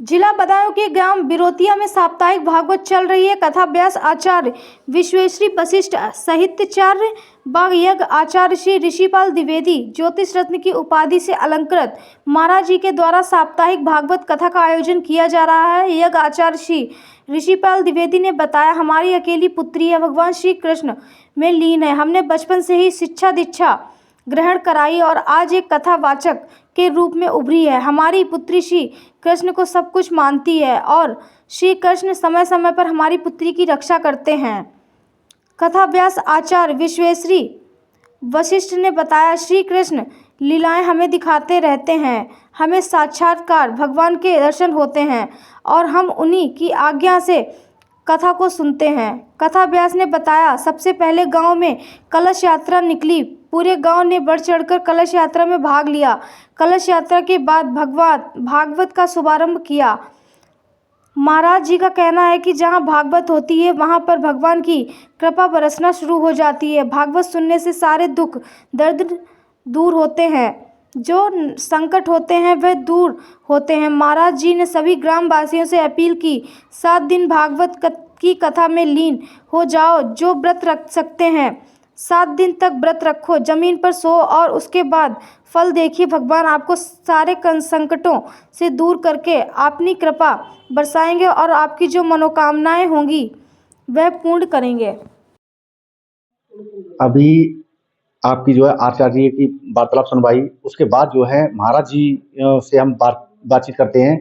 जिला बदायूं के ग्राम बिरोतिया में साप्ताहिक भागवत चल रही है। कथाभ्यास आचार्य विश्वेश्वरी वशिष्ठ साहित्याचार्य बाग यज्ञ आचार्य श्री ऋषिपाल द्विवेदी ज्योतिष रत्न की उपाधि से अलंकृत महाराज जी के द्वारा साप्ताहिक भागवत कथा का आयोजन किया जा रहा है। यज्ञ आचार्य श्री ऋषिपाल द्विवेदी ने बताया, हमारी अकेली पुत्री है, भगवान श्री कृष्ण में लीन है। हमने बचपन से ही शिक्षा दीक्षा ग्रहण कराई और आज एक कथावाचक के रूप में उभरी है। हमारी पुत्री श्री कृष्ण को सब कुछ मानती है और श्री कृष्ण समय समय पर हमारी पुत्री की रक्षा करते हैं। कथाभ्यास आचार्य विश्वेश्वरी वशिष्ठ ने बताया, श्री कृष्ण लीलाएं हमें दिखाते रहते हैं, हमें साक्षात्कार भगवान के दर्शन होते हैं और हम उन्हीं की आज्ञा से कथा को सुनते हैं। कथाभ्यास ने बताया, सबसे पहले गांव में कलश यात्रा निकली। पूरे गांव ने बढ़ चढ़कर कलश यात्रा में भाग लिया। कलश यात्रा के बाद भागवत का शुभारंभ किया। महाराज जी का कहना है कि जहां भागवत होती है वहां पर भगवान की कृपा बरसना शुरू हो जाती है। भागवत सुनने से सारे दुख दर्द दूर होते हैं, जो संकट होते हैं वह दूर होते हैं। महाराज जी ने सभी ग्रामवासियों से अपील की, 7 दिन भागवत की कथा में लीन हो जाओ। जो व्रत रख सकते हैं 7 दिन तक व्रत रखो, जमीन पर सो और उसके बाद फल देखिए। भगवान आपको सारे संकटों से दूर करके अपनी कृपा बरसाएंगे और आपकी जो मनोकामनाएं होंगी वह पूर्ण करेंगे। अभी आपकी जो है आचार्य जी की वार्तालाप सुनवाई, उसके बाद जो है महाराज जी से हम बातचीत करते हैं।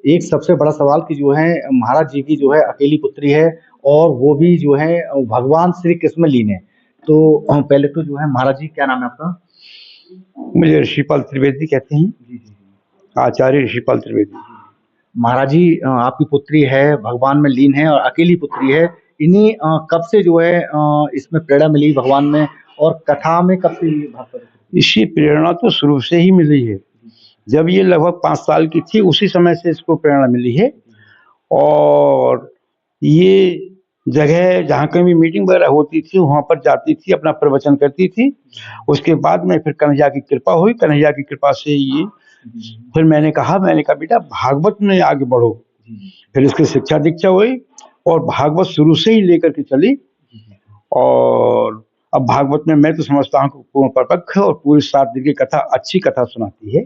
एक सबसे बड़ा सवाल कि जो है महाराज जी की जो है अकेली पुत्री है और वो भी जो है भगवान श्री कृष्ण में लीन है। तो पहले तो जो है महाराज जी, क्या नाम है आपका? मुझे ऋषिपाल त्रिवेदी कहते हैं। जी जी। आचार्य ऋषिपाल त्रिवेदी। महाराज जी, आपकी पुत्री है, भगवान में लीन है और अकेली पुत्री है। इन्हीं कब से जो है इसमें प्रेरणा मिली भगवान में, और कथा में कब से भागवत? इसी प्रेरणा तो शुरू से ही मिली है। जब ये लगभग 5 साल की थी उसी समय से इसको प्रेरणा मिली है। और ये जगह जहाँ कहीं भी मीटिंग वगैरह होती थी वहाँ पर जाती थी, अपना प्रवचन करती थी। उसके बाद में फिर कन्हैया की कृपा हुई। कन्हैया की कृपा से ये फिर मैंने कहा बेटा भागवत में आगे बढ़ो। फिर इसकी शिक्षा दीक्षा हुई और भागवत शुरू से ही लेकर के चली। और अब भागवत में मैं तो समझता हूँ पूर्ण परिपक्व है और पूरी 7 दिन की कथा अच्छी कथा सुनाती है,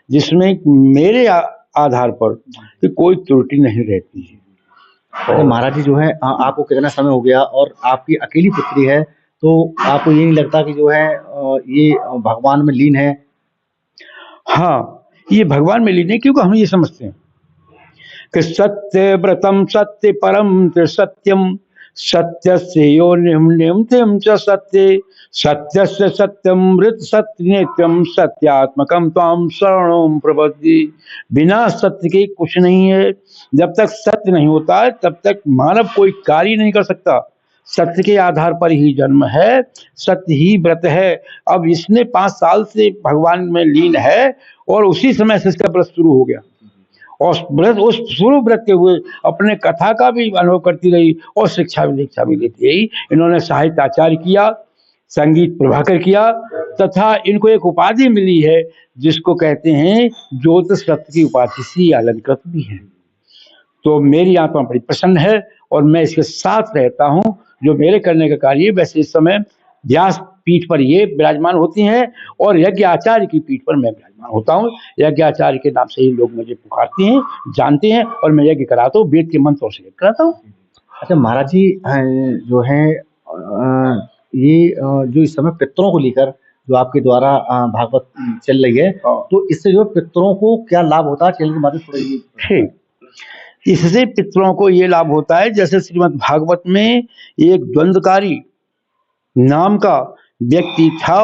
जिसमें मेरे आधार पर कि कोई त्रुटि नहीं रहती है। तो महाराज जी जो है आपको कितना समय हो गया और आपकी अकेली पुत्री है, तो आपको ये नहीं लगता कि जो है ये भगवान में लीन है? हाँ, ये भगवान में लीन है, क्योंकि हम ये समझते हैं कि सत्य व्रतम सत्य परम सत्यम सत्यस्य योनिम च सत्य सत्यस्य सत्यमृत सत्य नित्यम सत्यात्मकम त्वाम शरणम प्रपद्ये। बिना सत्य के कुछ नहीं है। जब तक सत्य नहीं होता है तब तक मानव कोई कार्य नहीं कर सकता। सत्य के आधार पर ही जन्म है, सत्य ही व्रत है। अब इसने 5 साल से भगवान में लीन है और उसी समय से इसका व्रत शुरू हो गया। और व्रत उस शुरू व्रत के हुए अपने कथा का भी अनुभव करती रही और शिक्षा भी लेती रही। इन्होंने साहित्य आचार्य किया, संगीत प्रभाकर किया, तथा इनको एक उपाधि मिली है जिसको कहते हैं ज्योतिष रत्न की उपाधि से अलंकृत भी है। तो मेरी आत्मा बड़ी प्रसन्न है और मैं इसके साथ रहता हूँ जो मेरे करने का कार्य। वैसे इस समय व्यास पीठ पर ये विराजमान होती हैं और यज्ञ आचार्य की पीठ पर मैं विराजमान होता हूँ। यज्ञ आचार्य के नाम से ही लोग मुझे पुकारते हैं, जानते हैं, और मैं यज्ञ कराता हूँ, वेद के मंत्रों से यज्ञ कराता हूँ। अच्छा महाराज जी, जो है ये जो इस समय पितरों को लेकर जो आपके द्वारा भागवत चल रही है, तो इससे जो पितरों को क्या लाभ होता है? चैनल के माध्यम से ठीक, इससे पितरों को ये लाभ होता है, जैसे श्रीमद् भागवत में एक द्वंद्वकारी नाम का व्यक्ति था।